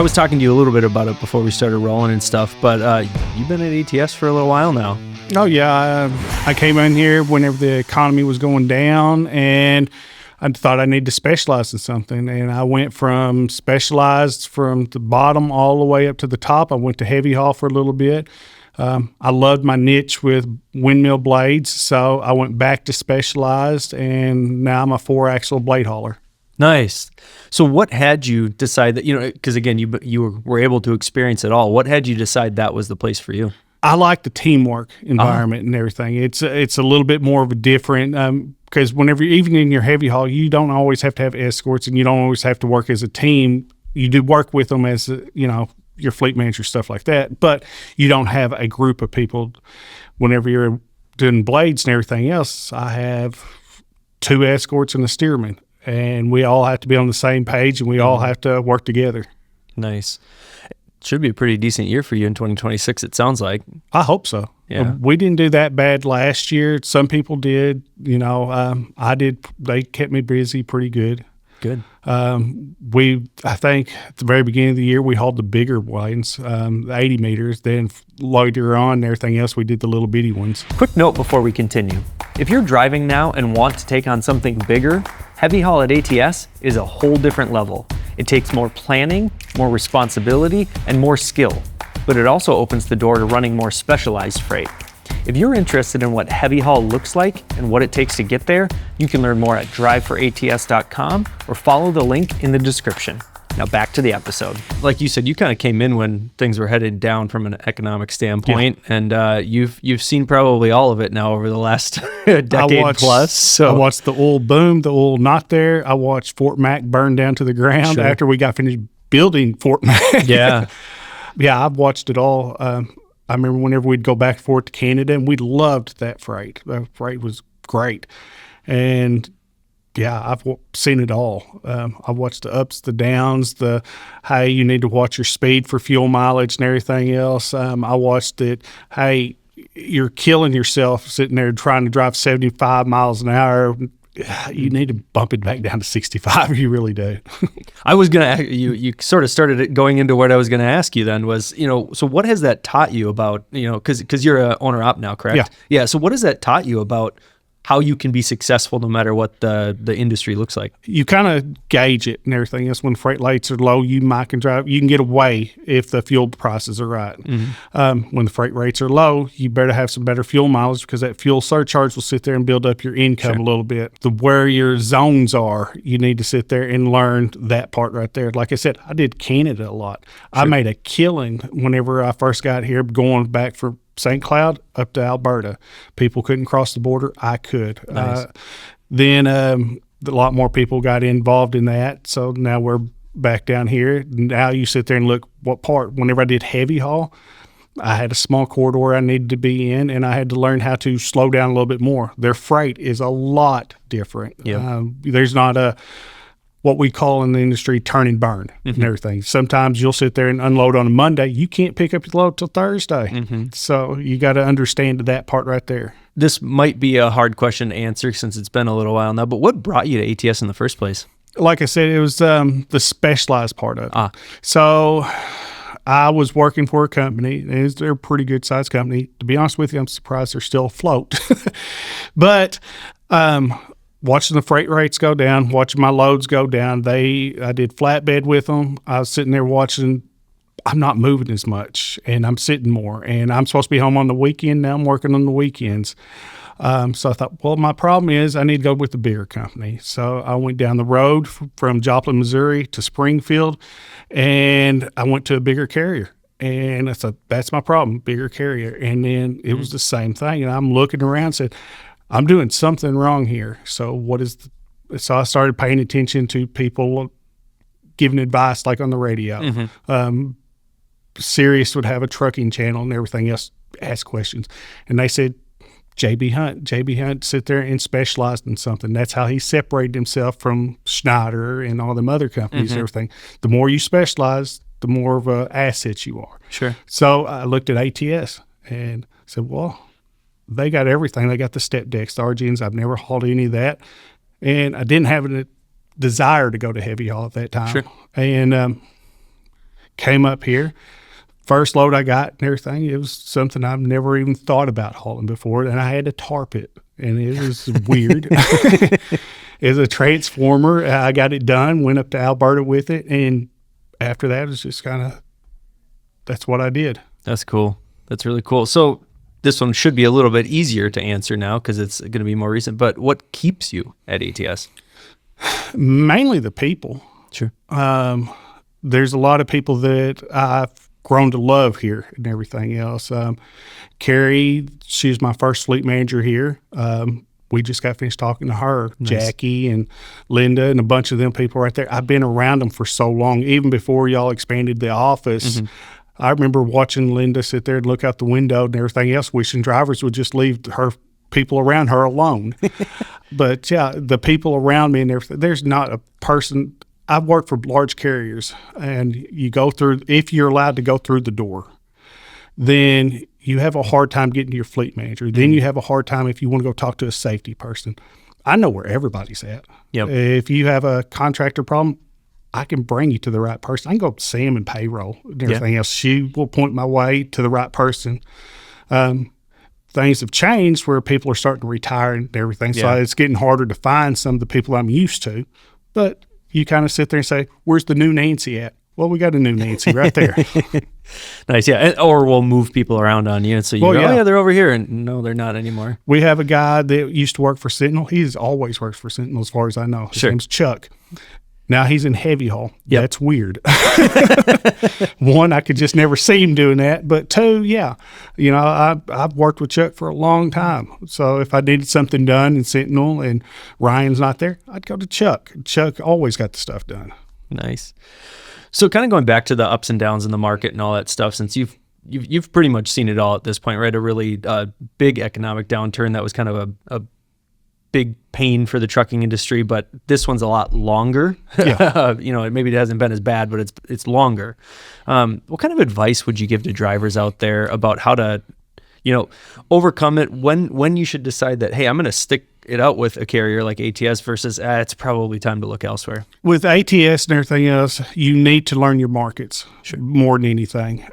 was talking to you a little bit about it before we started rolling and stuff, but you've been at ATS for a little while now. Oh, yeah. I came in here whenever the economy was going down, and I thought I needed to specialize in something. And I went from specialized from the bottom all the way up to the top. I went to heavy haul for a little bit. I loved my niche with windmill blades, so I went back to specialized, and now I'm a 4-axle blade hauler. Nice. So what had you decide that, because again, you were able to experience it all. What had you decide that was the place for you? I like the teamwork environment and everything. It's a little bit more of a different, because whenever, even in your heavy haul, you don't always have to have escorts, and you don't always have to work as a team. You do work with them as, your fleet manager, stuff like that, but you don't have a group of people. Whenever you're doing blades and everything else, I have 2 escorts and a steerman, and we all have to be on the same page, and we all have to work together. Nice. Should be a pretty decent year for you in 2026, it sounds like. I hope so. Yeah. We didn't do that bad last year. Some people did. I did. They kept me busy pretty good. Good. I think at the very beginning of the year, we hauled the bigger ones, the 80 meters. Then later on and everything else, we did the little bitty ones. Quick note before we continue. If you're driving now and want to take on something bigger, heavy haul at ATS is a whole different level. It takes more planning, more responsibility, and more skill, but it also opens the door to running more specialized freight. If you're interested in what heavy haul looks like and what it takes to get there, you can learn more at driveforats.com or follow the link in the description. Now back to the episode. Like you said, you kind of came in when things were headed down from an economic standpoint, and you've seen probably all of it now over the last decade plus. So I watched the oil boom, the oil not there. I watched Fort Mac burn down to the ground after we got finished building Fort Mac. Yeah. Yeah, I've watched it all. I remember whenever we'd go back and forth to Canada, and we loved that freight. That freight was great. And yeah, I've seen it all. I've watched the ups, the downs, hey, you need to watch your speed for fuel mileage and everything else. I watched it, hey, you're killing yourself sitting there trying to drive 75 miles an hour. You need to bump it back down to 65. You really do. I was going to, you sort of started it going into what I was going to ask you then was, so what has that taught you about, because you're an owner op now, correct? Yeah. Yeah. So what has that taught you about how you can be successful no matter what the industry looks like? You kind of gauge it and everything else. When freight rates are low, you can get away if the fuel prices are right. Mm-hmm. When the freight rates are low, you better have some better fuel mileage, because that fuel surcharge will sit there and build up your income a little bit. Where your zones are, you need to sit there and learn that part right there. Like I said, I did Canada a lot. I made a killing whenever I first got here, going back from St. Cloud up to Alberta. People couldn't cross the border. I could. Nice. Then a lot more people got involved in that. So now we're back down here. Now you sit there and look what part. Whenever I did heavy haul, I had a small corridor I needed to be in, and I had to learn how to slow down a little bit more. Their freight is a lot different. Yep. There's not what we call in the industry turn and burn and everything. Sometimes you'll sit there and unload on a Monday. You can't pick up your load till Thursday. Mm-hmm. So you got to understand that part right there. This might be a hard question to answer since it's been a little while now, but what brought you to ATS in the first place? Like I said, it was the specialized part of it. So I was working for a company. They're a pretty good sized company. To be honest with you, I'm surprised they're still afloat. But watching the freight rates go down, watching my loads go down. I did flatbed with them. I was sitting there watching. I'm not moving as much, and I'm sitting more. And I'm supposed to be home on the weekend. Now I'm working on the weekends. So I thought, well, my problem is I need to go with the bigger company. So I went down the road from Joplin, Missouri to Springfield, and I went to a bigger carrier. And I thought, that's my problem, bigger carrier. And then it was the same thing. And I'm looking around and said, I'm doing something wrong here. So so I started paying attention to people giving advice, like on the radio. Mm-hmm. Sirius would have a trucking channel and everything else, ask questions. And they said, JB Hunt sit there and specialized in something. That's how he separated himself from Schneider and all them other companies and everything. The more you specialize, the more of an asset you are. Sure. So I looked at ATS and said, well, they got everything. They got the step decks, the RGNs. I've never hauled any of that. And I didn't have a desire to go to heavy haul at that time. Sure. And came up here. First load I got and everything, it was something I've never even thought about hauling before, and I had to tarp it, and it was weird. It's a transformer. I got it done, went up to Alberta with it, and after that, it's just kind of, that's what I did. That's cool. That's really cool. So this one should be a little bit easier to answer now because it's going to be more recent, but what keeps you at ATS? Mainly the people. Sure. There's a lot of people that I've grown to love here and everything else. Carrie, she's my first fleet manager here. We just got finished talking to her. Nice. Jackie and Linda and a bunch of them people right there. I've been around them for so long, even before y'all expanded the office. Mm-hmm. I remember watching Linda sit there and look out the window and everything else, wishing drivers would just leave her people around her alone. But yeah, the people around me and everything, there's not a person. I've worked for large carriers, and you go through, if you're allowed to go through the door, then you have a hard time getting to your fleet manager. Mm-hmm. Then you have a hard time if you want to go talk to a safety person. I know where everybody's at. Yep. If you have a contractor problem, I can bring you to the right person. I can go see him in payroll and everything else. She will point my way to the right person. Things have changed where people are starting to retire and everything. So it's getting harder to find some of the people I'm used to. But you kind of sit there and say, where's the new Nancy at? Well, we got a new Nancy right there. Nice, yeah. Or we'll move people around on you. And so you go, oh, yeah, they're over here. And no, they're not anymore. We have a guy that used to work for Sentinel. He's always works for Sentinel as far as I know. His name's Chuck. Now he's in heavy haul. Yep. That's weird. One, I could just never see him doing that. But two, I've worked with Chuck for a long time. So if I needed something done in Sentinel and Ryan's not there, I'd go to Chuck. Chuck always got the stuff done. Nice. So kind of going back to the ups and downs in the market and all that stuff, since you've pretty much seen it all at this point, right? A really big economic downturn that was kind of a big pain for the trucking industry, but this one's a lot longer. Yeah. Maybe it hasn't been as bad, but it's longer. What kind of advice would you give to drivers out there about how to, overcome it? When you should decide that, hey, I'm going to stick it out with a carrier like ATS versus it's probably time to look elsewhere? With ATS and everything else, you need to learn your markets more than anything.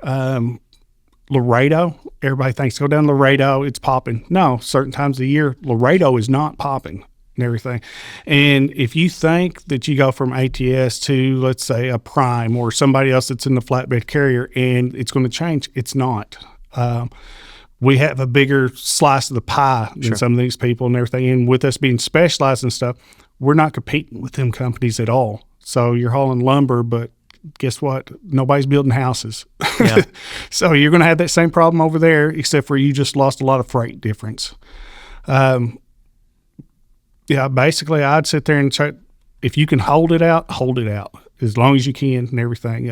Laredo, everybody thinks go down Laredo, it's popping. No, certain times of the year, Laredo is not popping and everything. And if you think that you go from ATS to, let's say, a Prime or somebody else that's in the flatbed carrier and it's going to change, it's not. We have a bigger slice of the pie than some of these people and everything. And with us being specialized and stuff, we're not competing with them companies at all. So you're hauling lumber, but guess what? Nobody's building houses. Yeah. So you're going to have that same problem over there, except for you just lost a lot of freight difference. Basically I'd sit there and try, if you can hold it out as long as you can and everything.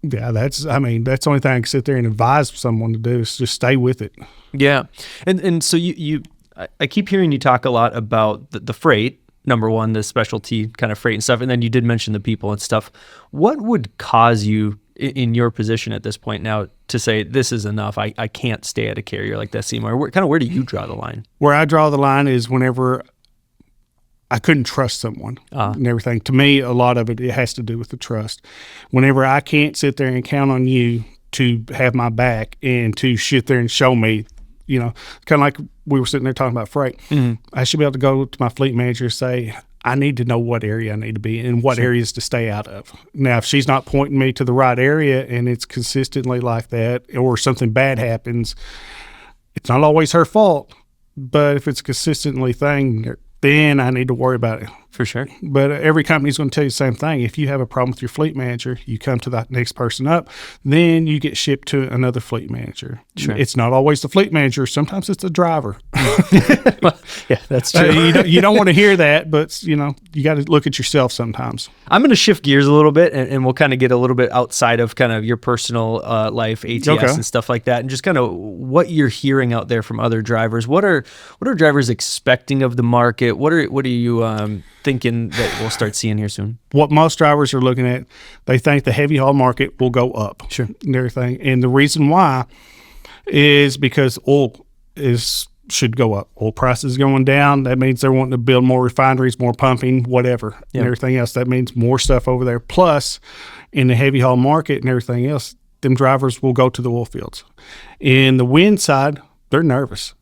That's the only thing I can sit there and advise someone to do is just stay with it. Yeah. And so I keep hearing you talk a lot about the freight, number one, the specialty kind of freight and stuff. And then you did mention the people and stuff. What would cause you in your position at this point now to say, this is enough, I can't stay at a carrier like that anymore? Where do you draw the line? Where I draw the line is whenever I couldn't trust someone and everything. To me, a lot of it has to do with the trust. Whenever I can't sit there and count on you to have my back and to sit there and show me, kind of like we were sitting there talking about freight. Mm-hmm. I should be able to go to my fleet manager and say, I need to know what area I need to be in and what areas to stay out of. Now, if she's not pointing me to the right area and it's consistently like that, or something bad happens, it's not always her fault. But if it's consistently thing, then I need to worry about it. For sure. But every company's going to tell you the same thing. If you have a problem with your fleet manager, you come to that next person up, then you get shipped to another fleet manager. Sure. It's not always the fleet manager. Sometimes it's the driver. Well, yeah, that's true. You don't want to hear that, but you got to look at yourself sometimes. I'm going to shift gears a little bit, and we'll kind of get a little bit outside of kind of your personal life, ATS and stuff like that, and just kind of what you're hearing out there from other drivers. What are drivers expecting of the market? What are you thinking that we'll start seeing here soon? What most drivers are looking at, they think the heavy haul market will go up. Sure. And everything. And the reason why is because oil is should go up. Oil prices going down. That means they're wanting to build more refineries, more pumping, whatever, and everything else. That means more stuff over there. Plus, in the heavy haul market and everything else, them drivers will go to the oil fields. In the wind side, they're nervous.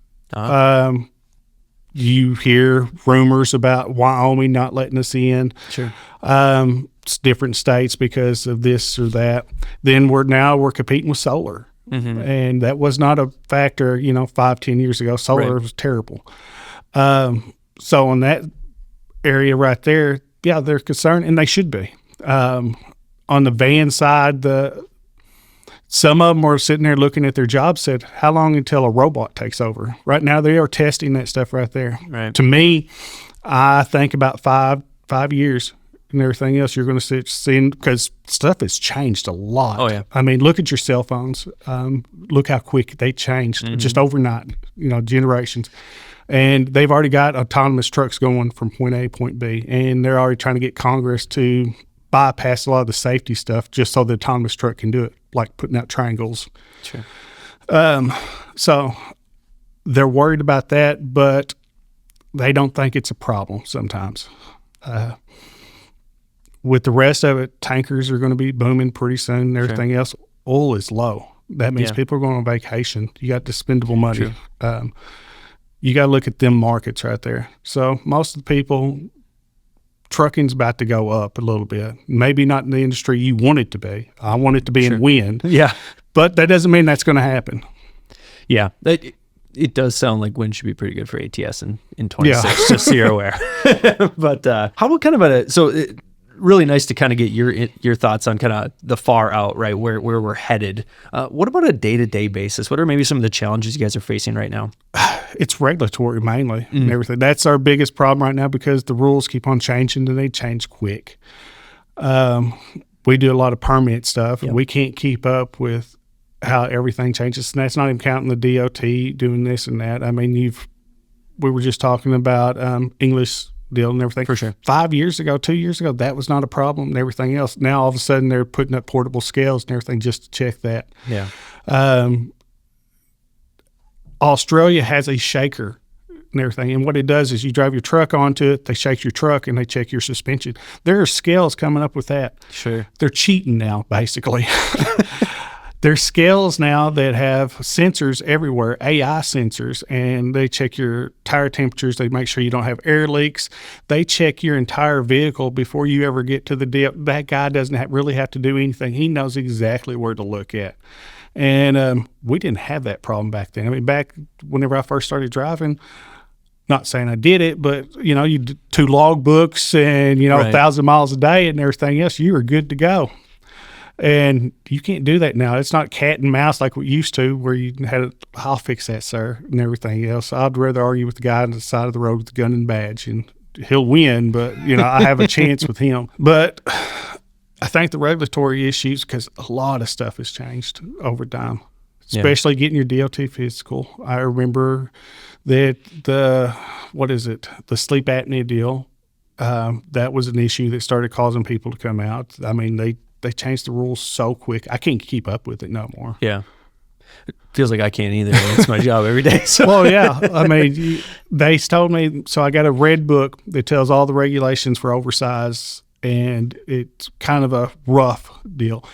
You hear rumors about Wyoming not letting us in. Sure. It's different states because of this or that. Then we're competing with solar. And that was not a factor, 5-10 years ago. Solar was terrible. So in that area right there, yeah, they're concerned, and they should be. On the van side, some of them were sitting there looking at their job, said, how long until a robot takes over? Right now, they are testing that stuff right there. Right. To me, I think about five years and everything else, you're going to see, because stuff has changed a lot. Oh, yeah. I mean, look at your cell phones. Look how quick they changed just overnight, generations. And they've already got autonomous trucks going from point A to point B, and they're already trying to get Congress to bypass a lot of the safety stuff just so the autonomous truck can do it, like putting out triangles. Sure. So they're worried about that, but they don't think it's a problem sometimes. With the rest of it, tankers are going to be booming pretty soon and everything else. Oil is low. That means people are going on vacation. You got dispendable money. You got to look at them markets right there. So most of the people, trucking's about to go up a little bit. Maybe not in the industry you want it to be. I want it to be in wind. Yeah. But that doesn't mean that's going to happen. Yeah. It does sound like wind should be pretty good for ATS in 26, just so you're aware. But how about kind of really nice to kind of get your thoughts on kind of the far out, right, where we're headed. What about a day-to-day basis? What are maybe some of the challenges you guys are facing right now? It's regulatory mainly and everything. That's our biggest problem right now because the rules keep on changing and they change quick. We do a lot of permit stuff and we can't keep up with how everything changes. And that's not even counting the DOT doing this and that. I mean, we were just talking about English deal and everything. For sure. 5 years ago, 2 years ago, that was not a problem and everything else. Now, all of a sudden, they're putting up portable scales and everything just to check that. Yeah. Australia has a shaker and everything. And what it does is you drive your truck onto it, they shake your truck, and they check your suspension. There are scales coming up with that. Sure. They're cheating now, basically. There's scales now that have sensors everywhere, AI sensors, and they check your tire temperatures. They make sure you don't have air leaks. They check your entire vehicle before you ever get to the dip. That guy doesn't really have to do anything. He knows exactly where to look at. And we didn't have that problem back then. I mean, back whenever I first started driving, not saying I did it, but, you did 2 log books and, 1,000 miles a day and everything else, you were good to go. And you can't do that now. It's not cat and mouse like we used to, where you had, I'll fix that, sir, and everything else. I'd rather argue with the guy on the side of the road with the gun and badge, and he'll win, but, I have a chance with him. But I think the regulatory issues, because a lot of stuff has changed over time, especially getting your DOT physical. I remember that the sleep apnea deal, that was an issue that started causing people to come out. I mean, they changed the rules so quick. I can't keep up with it no more. Yeah. It feels like I can't either. It's my job every day. So. Well, yeah. I mean, they told me, so I got a red book that tells all the regulations for oversize, and it's kind of a rough deal.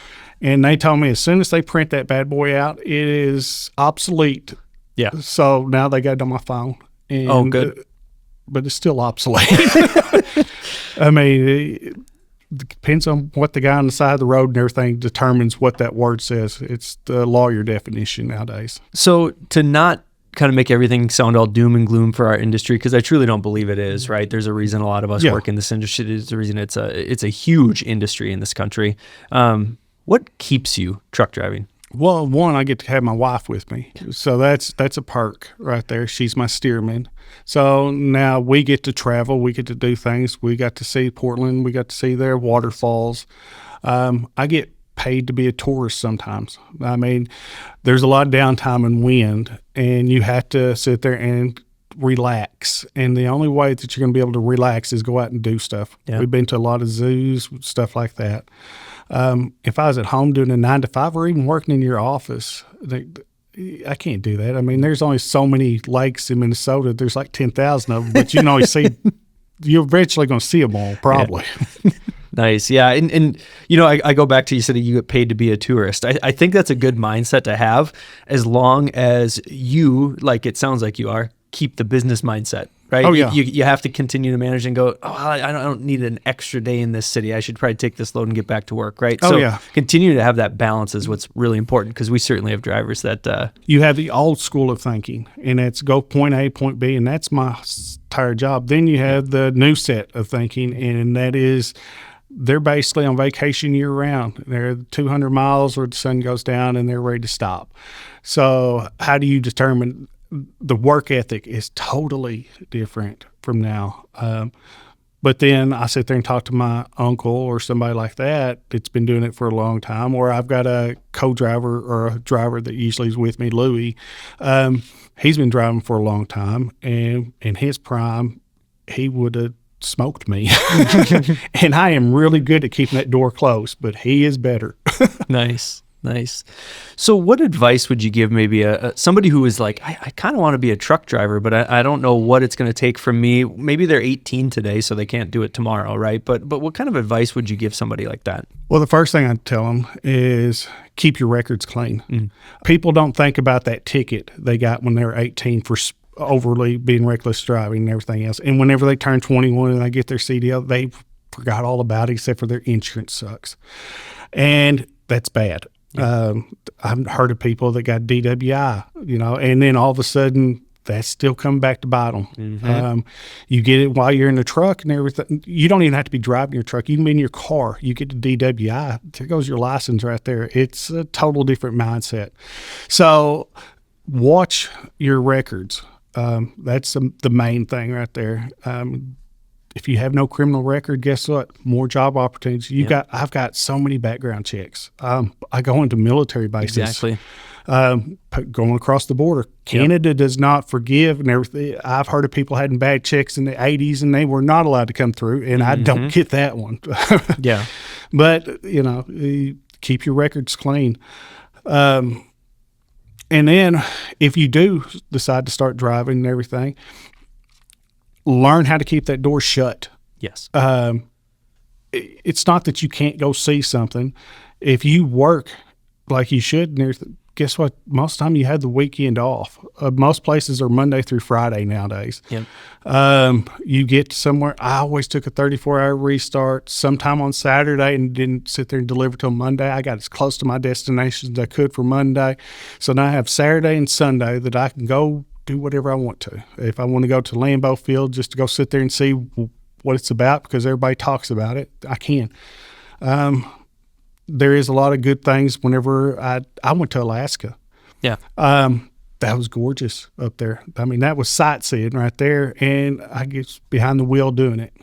And they told me as soon as they print that bad boy out, it is obsolete. Yeah. So now they got it on my phone. And, good. But it's still obsolete. I mean, it depends on what the guy on the side of the road and everything determines what that word says. It's the lawyer definition nowadays. So to not kind of make everything sound all doom and gloom for our industry, because I truly don't believe it is, right? There's a reason a lot of us work in this industry. There's a reason it's a huge industry in this country. What keeps you truck driving? Well, one, I get to have my wife with me. So that's a perk right there. She's my steerman. So now we get to travel. We get to do things. We got to see Portland. We got to see their waterfalls. I get paid to be a tourist sometimes. I mean, there's a lot of downtime and wind, and you have to sit there and relax. And the only way that you're going to be able to relax is go out and do stuff. Yeah. We've been to a lot of zoos, stuff like that. If I was at home doing a 9 to 5 or even working in your office, I can't do that. I mean, there's only so many lakes in Minnesota. There's like 10,000 of them, but you can only see, you're eventually going to see them all, probably. Yeah. Nice. Yeah. And you know, I go back to, you said you get paid to be a tourist. I think that's a good mindset to have, as long as you, like it sounds like you are, keep the business mindset, right? Oh, yeah. You have to continue to manage and go, I don't need an extra day in this city. I should probably take this load and get back to work, right? Oh, so yeah. Continue to have that balance is what's really important, because we certainly have drivers that... You have the old school of thinking, and it's go point A, point B, and that's my entire job. Then you have the new set of thinking, and that is they're basically on vacation year round. They're 200 miles where the sun goes down and they're ready to stop. So how do you determine... The work ethic is totally different from now. But then I sit there and talk to my uncle or somebody like that that's been doing it for a long time, or I've got a co-driver or a driver that usually is with me, Louie. He's been driving for a long time, and in his prime, he would have smoked me. And I am really good at keeping that door closed, but he is better. Nice. So what advice would you give maybe somebody who is like, I kind of want to be a truck driver, but I don't know what it's going to take from me. Maybe they're 18 today, so they can't do it tomorrow, right? But what kind of advice would you give somebody like that? Well, the first thing I'd tell them is keep your records clean. Mm. People don't think about that ticket they got when they were 18 for overly being reckless driving and everything else. And whenever they turn 21 and they get their CDL, they forgot all about it except for their insurance sucks. And that's bad. I've heard of people that got DWI, and then all of a sudden that's still coming back to bite them. Mm-hmm. You get it while you're in the truck and everything. You don't even have to be driving your truck. You can be in your car. You get the DWI. There goes your license right there. It's a total different mindset. So watch your records. That's the main thing right there. If you have no criminal record, guess what? More job opportunities. I've got so many background checks. I go into military bases. Exactly. Going across the border. Canada does not forgive and everything. I've heard of people having bad checks in the 80s and they were not allowed to come through, and I don't get that one. Yeah. But, keep your records clean. And then if you do decide to start driving and everything, learn how to keep that door shut. Yes. It's not that you can't go see something. If you work like you should, guess what? Most of the time you have the weekend off. Most places are Monday through Friday nowadays. Yep. You get somewhere. I always took a 34-hour restart sometime on Saturday and didn't sit there and deliver till Monday. I got as close to my destination as I could for Monday. So now I have Saturday and Sunday that I can go do whatever I want to. If I want to go to Lambeau Field just to go sit there and see what it's about because everybody talks about it, I can. There is a lot of good things. Whenever I went to Alaska. Yeah. That was gorgeous up there. I mean, that was sightseeing right there, and I get behind the wheel doing it.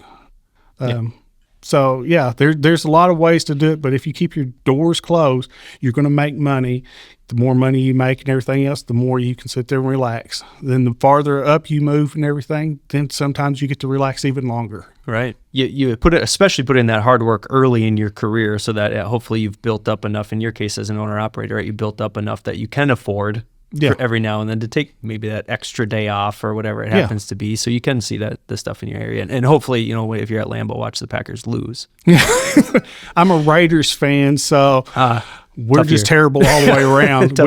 So, yeah, there's a lot of ways to do it, but if you keep your doors closed, you're going to make money. The more money you make and everything else, the more you can sit there and relax. Then the farther up you move and everything, then sometimes you get to relax even longer. Right. You especially put in that hard work early in your career so that hopefully you've built up enough, in your case as an owner-operator, right? You built up enough that you can afford for every now and then to take maybe that extra day off or whatever it happens to be, so you can see the stuff in your area. And hopefully, if you're at Lambeau, watch the Packers lose. I'm a Raiders fan, so we're just terrible all the way around.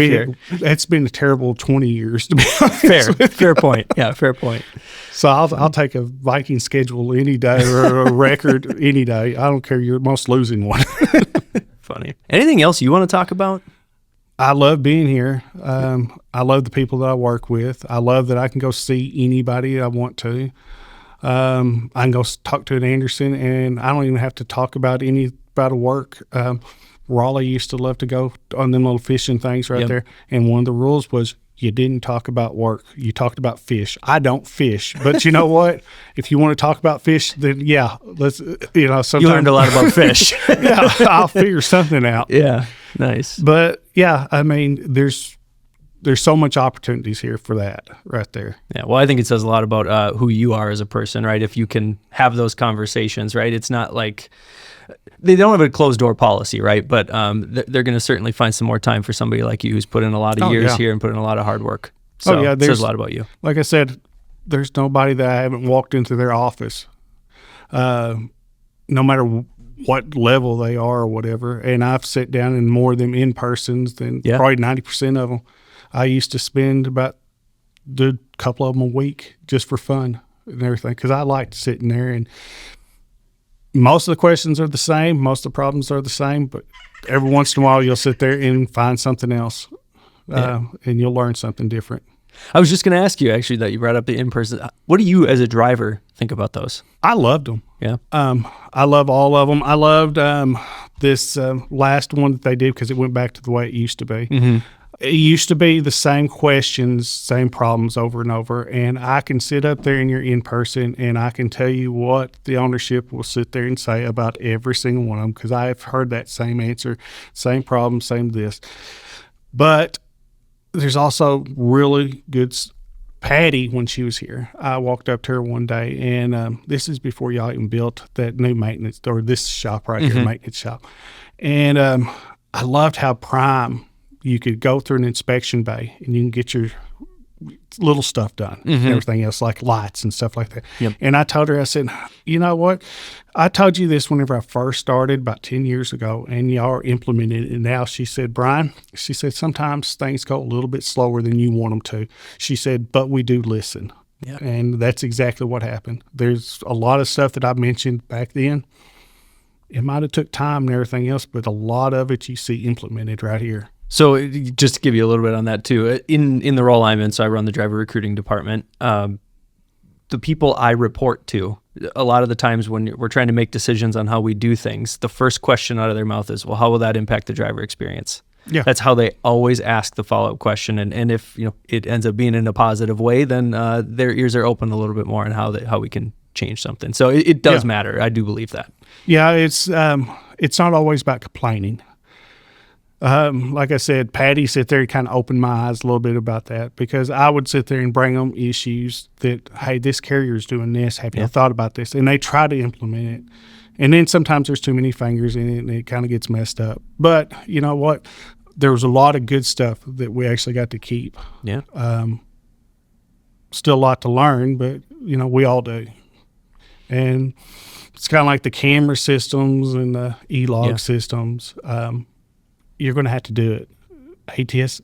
It's been a terrible 20 years, to be honest. Fair point. Yeah, fair point. So I'll take a Viking schedule any day or a record any day. I don't care. You're most losing one. Funny. Anything else you want to talk about? I love being here. I love the people that I work with. I love that I can go see anybody I want to. I can go talk to an Anderson, and I don't even have to talk about work. Raleigh used to love to go on them little fishing things right there, and one of the rules was you didn't talk about work. You talked about fish. I don't fish, but you know what? If you want to talk about fish, then let's. Sometimes you learned a lot about fish. I'll figure something out. Yeah, nice. But I mean, there's so much opportunities here for that right there. Yeah, well, I think it says a lot about who you are as a person, right? If you can have those conversations, right? It's not like they don't have a closed door policy, right? But they're going to certainly find some more time for somebody like you who's put in a lot of years here and put in a lot of hard work. So it says a lot about you. Like I said, there's nobody that I haven't walked into their office, no matter what level they are or whatever. And I've sat down in more of them in persons than probably 90% of them. I used to spend about a couple of them a week just for fun and everything, because I liked sitting there, and most of the questions are the same, most of the problems are the same, but every once in a while you'll sit there and find something else, and you'll learn something different. I was just going to ask you, actually, that you brought up the in-person. What do you as a driver think about those? I loved them. Yeah. I love all of them. I loved this last one that they did because it went back to the way it used to be. Mm-hmm. It used to be the same questions, same problems over and over, and I can sit up there and you're in person, and I can tell you what the ownership will sit there and say about every single one of them, because I have heard that same answer, same problem, same this. But there's also really good Patty, when she was here, I walked up to her one day, and this is before y'all even built that new maintenance, or this shop right here, maintenance shop. And I loved how prime you could go through an inspection bay and you can get your little stuff done and everything else, like lights and stuff like that. Yep. And I told her, I said, you know what? I told you this whenever I first started about 10 years ago, and y'all are implementing it now. She said, Brian, she said, sometimes things go a little bit slower than you want them to. She said, but we do listen. Yep. And that's exactly what happened. There's a lot of stuff that I mentioned back then. It might have took time and everything else, but a lot of it you see implemented right here. So just to give you a little bit on that too, in the role I'm in, so I run the driver recruiting department. The people I report to, a lot of the times when we're trying to make decisions on how we do things, the first question out of their mouth is, well, how will that impact the driver experience? Yeah. That's how they always ask the follow-up question. And if it ends up being in a positive way, then their ears are open a little bit more on how we can change something. So it does matter. I do believe that. Yeah, it's not always about complaining. Like I said, Patty sit there and kind of opened my eyes a little bit about that, because I would sit there and bring them issues that, hey, this carrier's doing this. Have you thought about this? And they try to implement it. And then sometimes there's too many fingers in it and it kind of gets messed up. But you know what? There was a lot of good stuff that we actually got to keep. Yeah. Still a lot to learn, but we all do. And it's kind of like the camera systems and the e-log systems. You're going to have to do it. ATS,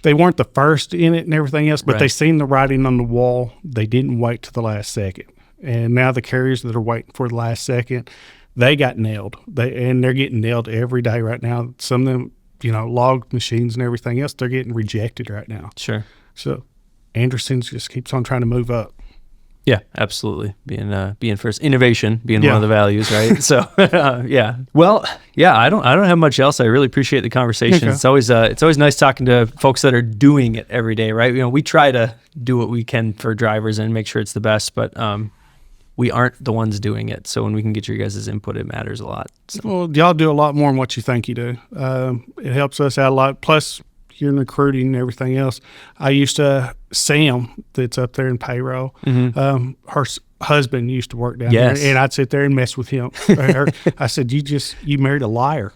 they weren't the first in it and everything else, but they seen the writing on the wall. They didn't wait to the last second. And now the carriers that are waiting for the last second, they got nailed. They're getting nailed every day right now. Some of them, log machines and everything else, they're getting rejected right now. Sure. So Anderson's just keeps on trying to move up. Yeah, absolutely. Being first, innovation being one of the values, right? So, yeah. Well, yeah. I don't have much else. I really appreciate the conversation. Okay. It's always nice talking to folks that are doing it every day, right? We try to do what we can for drivers and make sure it's the best, but we aren't the ones doing it. So when we can get your guys' input, it matters a lot. So. Well, y'all do a lot more than what you think you do. It helps us out a lot. Plus, you're in recruiting and everything else. I used to, Sam, that's up there in payroll, her husband used to work down there, and I'd sit there and mess with him. I said, you married a liar.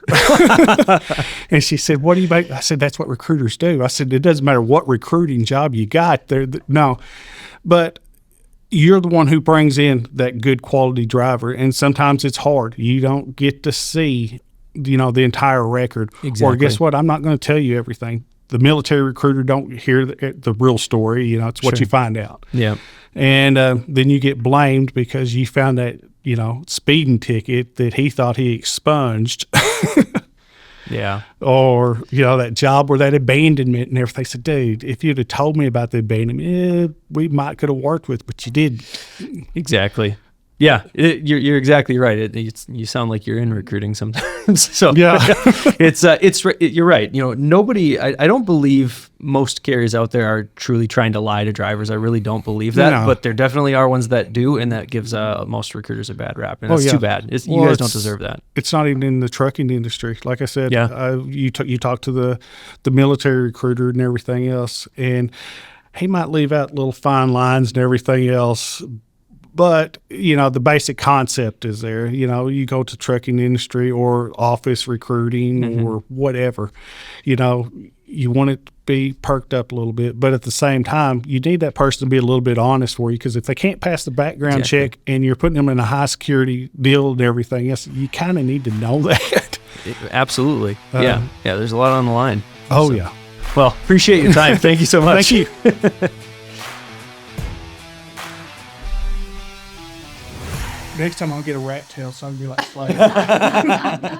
And she said, what do you make? I said, that's what recruiters do. I said, it doesn't matter what recruiting job you got. No, but you're the one who brings in that good quality driver, and sometimes it's hard. You don't get to see the entire record. Exactly. Or guess what? I'm not going to tell you everything. The military recruiter don't hear the real story. It's what you find out. Yeah. And then you get blamed because you found that, speeding ticket that he thought he expunged. Yeah. Or, that job where that abandonment and everything. So, dude, if you'd have told me about the abandonment, we might could have worked with, but you didn't. Exactly. Yeah, you're exactly right. You sound like you're in recruiting sometimes. So yeah, you're right. Nobody. I don't believe most carriers out there are truly trying to lie to drivers. I really don't believe that. No. But there definitely are ones that do, and that gives most recruiters a bad rap. And that's too bad. You guys don't deserve that. It's not even in the trucking industry. Like I said, you talk to the military recruiter and everything else, and he might leave out little fine lines and everything else. But, the basic concept is there. You go to trucking industry or office recruiting or whatever, you want it to be perked up a little bit. But at the same time, you need that person to be a little bit honest for you, because if they can't pass the background check and you're putting them in a high security deal and everything else, you kind of need to know that. Absolutely. Yeah, there's a lot on the line. Oh, yeah. Well, appreciate your time. Thank you so much. Thank you. Next time I'll get a rat tail so I can be like Slade.